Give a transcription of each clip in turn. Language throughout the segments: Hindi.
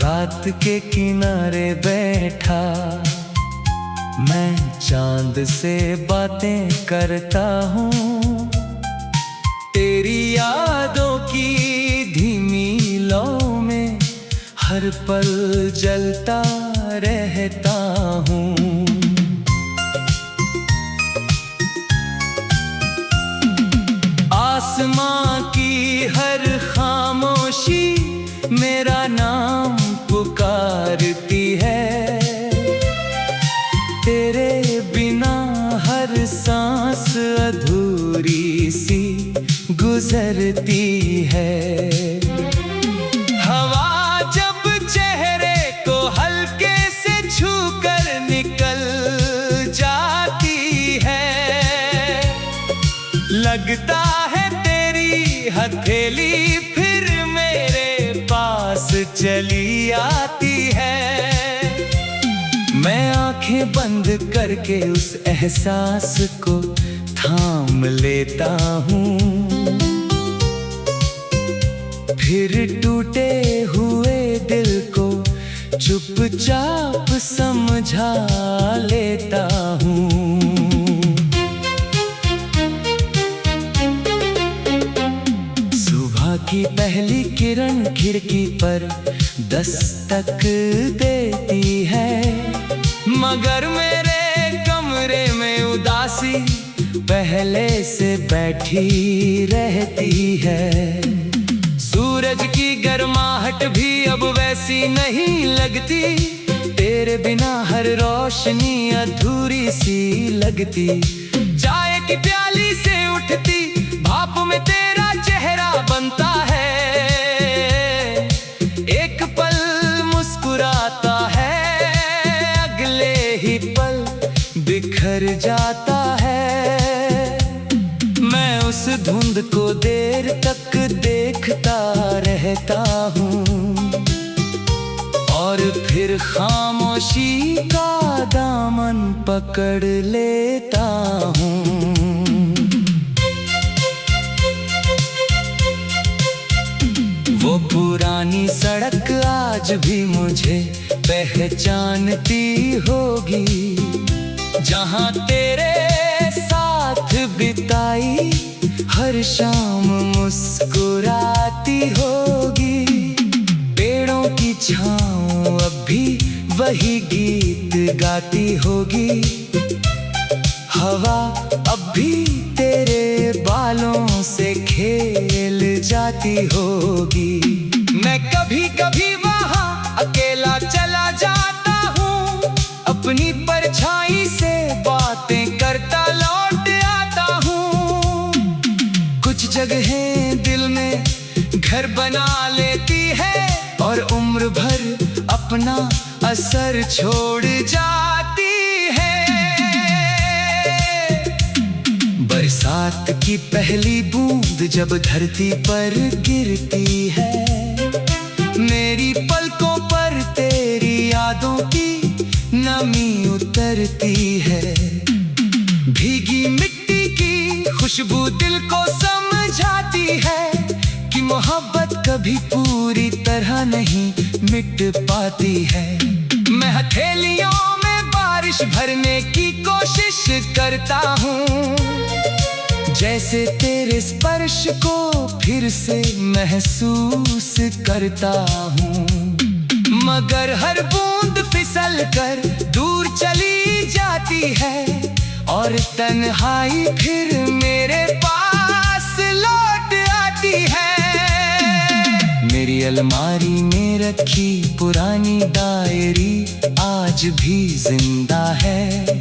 रात के किनारे बैठा मैं चांद से बातें करता हूँ। तेरी यादों की धीमी लौ में हर पल जलता रहता हूँ। आसमां की हर खामोशी मेरा नाम पुकारती है। तेरे बिना हर सांस अधूरी सी गुजरती है। हवा जब चेहरे को हल्के से छूकर निकल जाती है, लगता है तेरी हथेली फिर मेरे पास चली आती है। मैं आंखें बंद करके उस एहसास को थाम लेता हूँ, फिर टूटे हुए दिल को चुपचाप समझा लेता हूँ। सुबह की पहली किरण खिड़की पर दस्तक देती है, मगर मेरे कमरे में उदासी पहले से बैठी रहती है। सूरज की गर्माहट भी अब वैसी नहीं लगती, तेरे बिना हर रोशनी अधूरी सी लगती। चाय की प्याली से उठती भाप में तेरा चेहरा बनता है, एक पल मुस्कुराता है अगले ही पल बिखर जाता है। मैं उस धुंध को देर तक देखता रहता हूँ और फिर खामोशी का दामन पकड़ लेता हूँ। वो पुरानी सड़क आज भी मुझे पहचानती होगी, जहाँ तेरे साथ बिताई हर शाम मुस्कुराती होगी। पेड़ों की छाँव अब भी वही गीत गाती होगी, हवा अब भी तेरे बालों से खेल जाती होगी। मैं कभी कभी वहाँ अकेला चला जाता हूँ, अपनी परछाई से बातें करता लौट आता हूँ। कुछ जगहें दिल में घर बना लेती है और उम्र भर अपना असर छोड़ जाती है। बरसात की पहली बूंद जब धरती पर गिरती है, मेरी पलकों पर तेरी यादों की नमी उतरती है। भीगी मिट्टी की खुशबू दिल को समझाती है कि मोहब्बत कभी पूरी तरह नहीं मिट पाती है। मैं हथेलियों में बारिश भरने की कोशिश करता हूँ, जैसे तेरे स्पर्श को फिर से महसूस करता हूँ। मगर हर बूंद फिसल कर दूर चली जाती है और तन्हाई फिर मेरे पास लौट आती है। मेरी अलमारी में रखी पुरानी डायरी आज भी जिंदा है,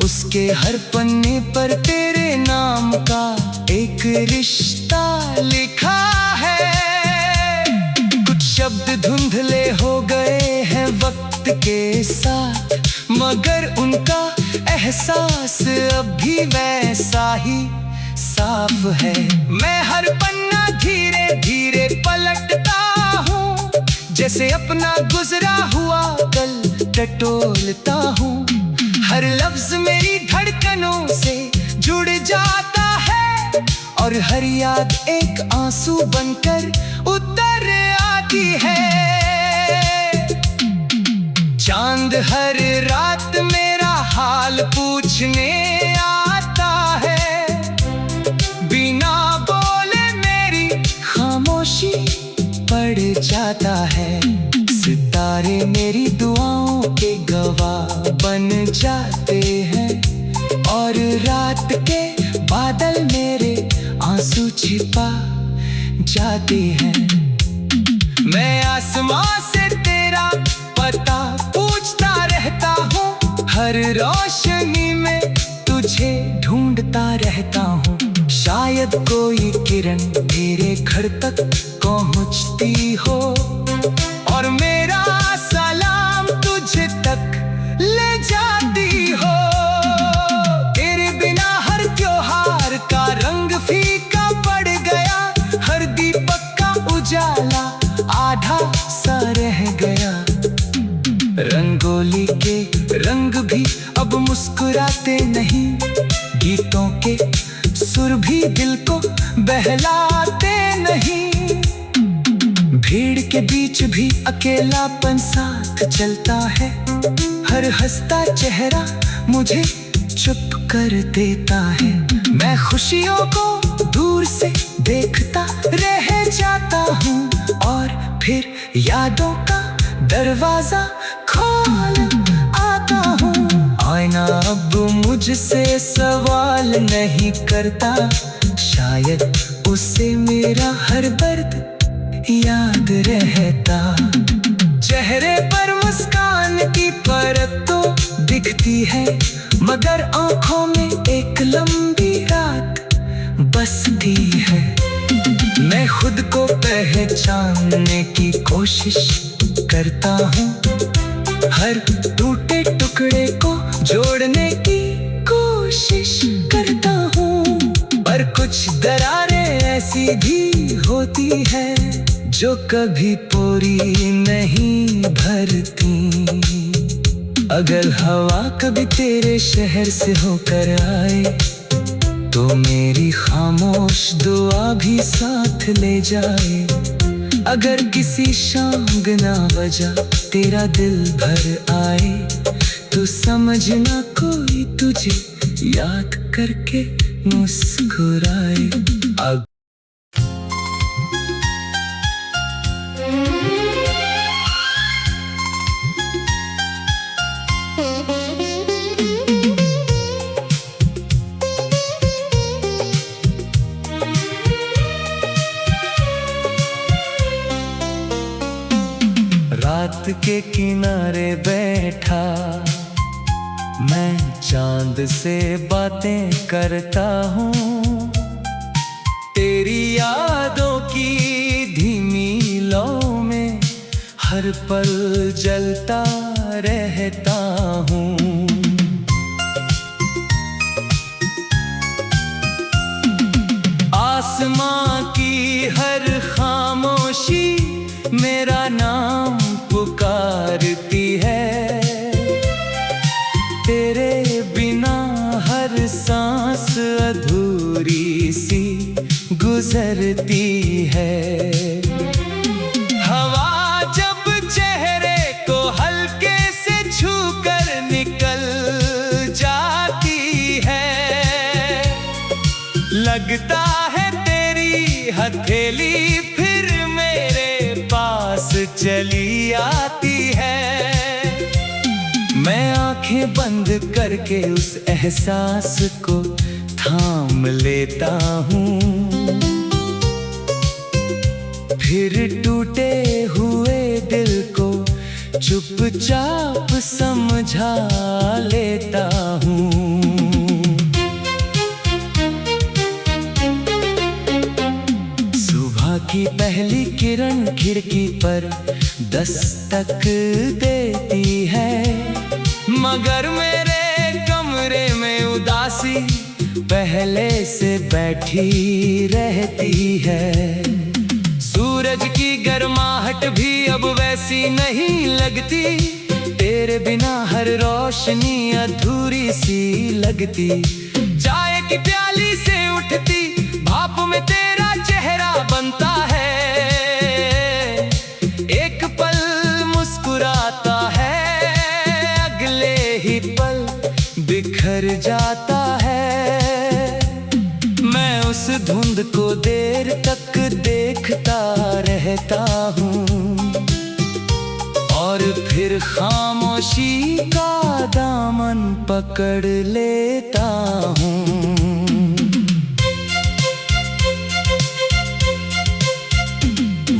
उसके हर पन्ने पर तेरे नाम का एक रिश्ता लिखा है। कुछ शब्द धुंधले हो गए हैं वक्त के साथ, मगर उनका एहसास अब भी वैसा ही साफ है। मैं हर पन्ना धीरे धीरे पलटता हूँ, जैसे अपना गुजरा हुआ कल टटोलता हूँ। हर लफ्ज मेरी धड़कनों से जुड़ जाता है और हर याद एक आंसू बनकर उतर आती है। चांद हर रात मेरा हाल पूछने आता है, बिना बोले मेरी खामोशी पड़ जाता है। सितारे मेरी दुआओं के गवाह बन जाते हैं, और रात के बादल मेरे आंसू छिपा जाते हैं। मैं आसमां से तेरा पता पूछता रहता हूँ, हर रोशनी में तुझे ढूंढता रहता हूँ। शायद कोई किरण तेरे घर तक पहुँचती हो, और मेरा सलाम तुझे तक ले जाती हो। तेरे बिना हर त्योहार का रंग फीका पड़ गया, हर दीपक का उजाला आधा सा रह गया। रंगोली के रंग भी अब मुस्कुराते नहीं, गीतों के सुर भी दिल को बहलाते नहीं। भीड़ के बीच भी अकेलापन साथ चलता है, हर हंसता चेहरा मुझे चुप कर देता है। मैं खुशियों को दूर से देखता रह जाता हूँ, और फिर यादों का दरवाजा खोल आता हूँ। आईना अब मुझसे सवाल नहीं करता, शायद उससे मेरा हर दर्द याद रहता। चेहरे पर मुस्कान की परत तो दिखती है, मगर आंखों में एक लंबी रात बसती है। मैं खुद को पहचानने की कोशिश करता हूँ, हर टूटे टुकड़े को जोड़ने की कोशिश करता हूँ। पर कुछ दरारें ऐसी भी होती है जो कभी पूरी नहीं भरती। अगर हवा कभी तेरे शहर से होकर आए, तो मेरी खामोश दुआ भी साथ ले जाए। अगर किसी शाम बिना वजह तेरा दिल भर आए, तो समझना कोई तुझे याद करके मुस्कुराए। रात के किनारे बैठा मैं चांद से बातें करता हूँ, तेरी यादों की धीमी लौ में हर पल जलता रहता हूँ। आसमां की हर खामोशी मेरा नाम पुकारती है, तेरे बिना हर सांस अधूरी सी गुजरती है। हवा जब चेहरे को हल्के से छूकर निकल जाती है, लगता है तेरी हथेली फिर मेरे पास चली आती है। मैं आंखें बंद करके उस एहसास को थाम लेता हूँ, फिर टूटे हुए दिल को चुपचाप समझा लेता हूँ। सुबह की पहली किरण खिड़की पर दस्तक देती है, मगर मेरे कमरे में उदासी पहले से बैठी रहती है। सूरज की गर्माहट भी अब वैसी नहीं लगती, तेरे बिना हर रोशनी अधूरी सी लगती। चाय की प्याली से उठती भाप में तेरा चेहरा बनता है, एक पल मुस्कुराता है, देर तक देखता रहता हूँ और फिर खामोशी का दामन पकड़ लेता हूँ।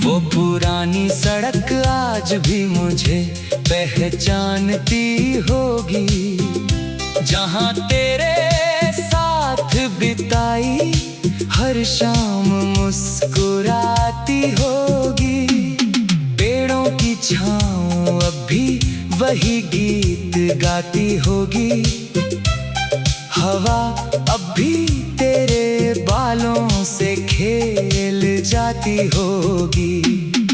वो पुरानी सड़क आज भी मुझे पहचानती होगी, जहाँ तेरे साथ बिताई हर शाम मुस्कुराती होगी। पेड़ों की छाँव अब भी वही गीत गाती होगी, हवा अब भी तेरे बालों से खेल जाती होगी।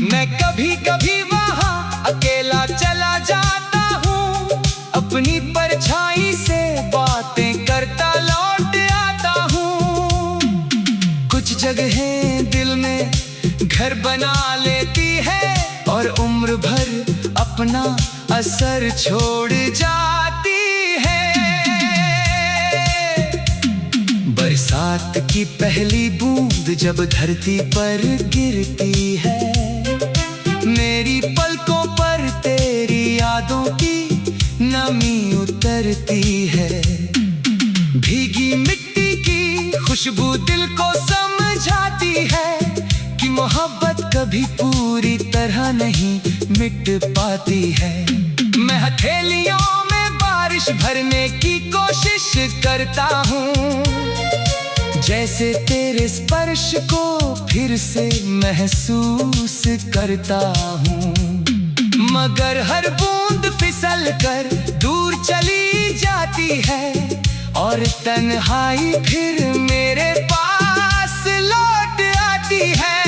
मैं कभी कभी वहाँ अकेला चला जाता हूँ, अपनी परछाई से बातें करता लौट आता हूँ। कुछ जगहें दिल में घर बना लेती है और उम्र भर अपना असर छोड़ जाती है। बरसात की पहली बूंद जब धरती पर गिरती है, मेरी पलकों पर तेरी यादों की नमी उतरती है। भीगी मिट्टी की खुशबू दिल को समझाती है कि मोहब्बत कभी पूरी तरह नहीं मिट पाती है। मैं हथेलियों में बारिश भरने की कोशिश करता हूँ, जैसे तेरे स्पर्श को फिर से महसूस करता हूँ। मगर हर बूंद फिसल कर दूर चली जाती है और तन्हाई फिर मेरे पास लौट आती है।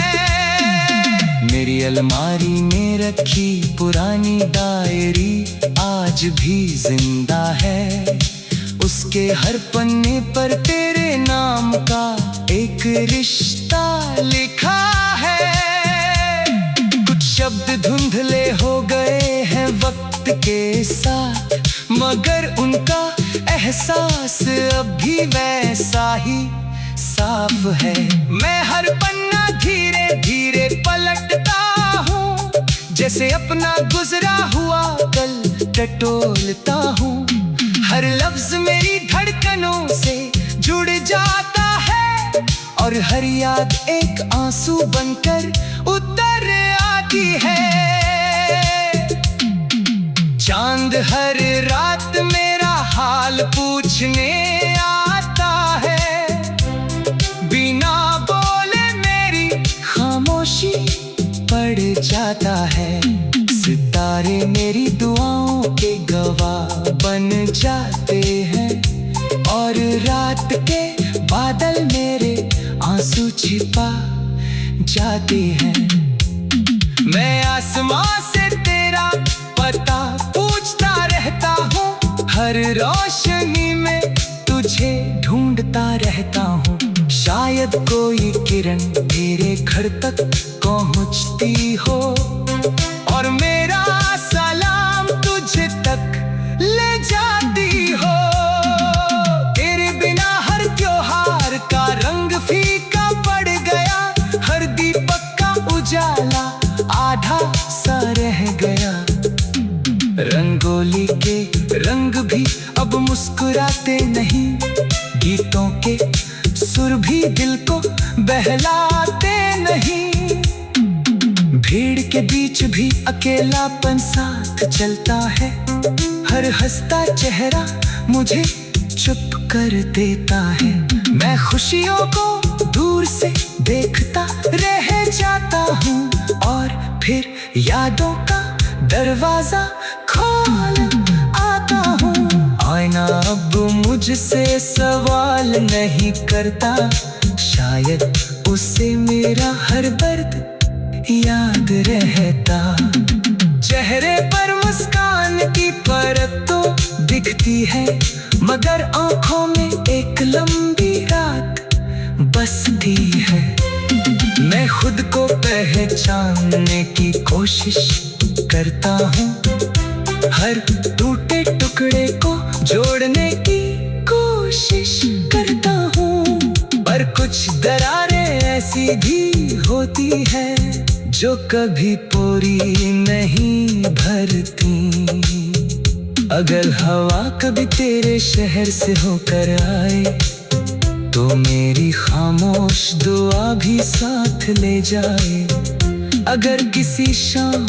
मेरी अलमारी में रखी पुरानी डायरी आज भी जिंदा है, उसके हर पन्ने पर तेरे नाम का एक रिश्ता लिखा है। कुछ शब्द धुंधले हो गए हैं वक्त के साथ, मगर उनका एहसास अब भी वैसा ही साफ है। मैं हर पन्ना धीरे धीरे पलटता हूँ, जैसे अपना गुजरा हुआ कल टटोलता हूँ। हर लफ्ज मेरी धड़कनों से जुड़ जाता है और हर याद एक आंसू बनकर उतर आती है। चांद हर रात मेरा हाल पूछने आता है, बिना बोले मेरी खामोशी पड़ जाता है। सितारे मेरी दुआओं के गवाह बन जाते हैं और रात के बादल मेरे आंसू छिपा जाते हैं। मैं आसमां से तेरा पता पूछता रहता हूँ, हर रोशनी में तुझे ढूंढता रहता हूँ। शायद कोई किरण तेरे घर तक पहुँचती हो और मेरा सलाम तुझ तक ले जाती हो। तेरे बिना हर त्योहार का रंग फीका पड़ गया, हर दीपक का उजाला आधा सा रह गया। रंगोली के रंग भी अब मुस्कुराते नहीं, गीतों के सुर भी दिल को बहलाते नहीं। भीड़ के बीच भी अकेलापन साथ चलता है, हर हंसता चेहरा मुझे चुप कर देता है। मैं खुशियों को दूर से देखता रह जाता हूँ और फिर यादों का दरवाजा खोल आता हूँ। आईना अब मुझसे सवाल नहीं करता, शायद उसे मेरा हर दर्द याद रहता। चेहरे पर मुस्कान की परत तो दिखती है, मगर आंखों में एक लंबी रात बसती है। मैं खुद को पहचानने की कोशिश करता हूँ, हर टूटे टुकड़े को जोड़ने की कोशिश करता हूँ। पर कुछ दरारें ऐसी भी होती है जो कभी पूरी नहीं भरती। अगर हवा कभी तेरे शहर से होकर आए तो मेरी खामोश दुआ भी साथ ले जाए। अगर किसी शाम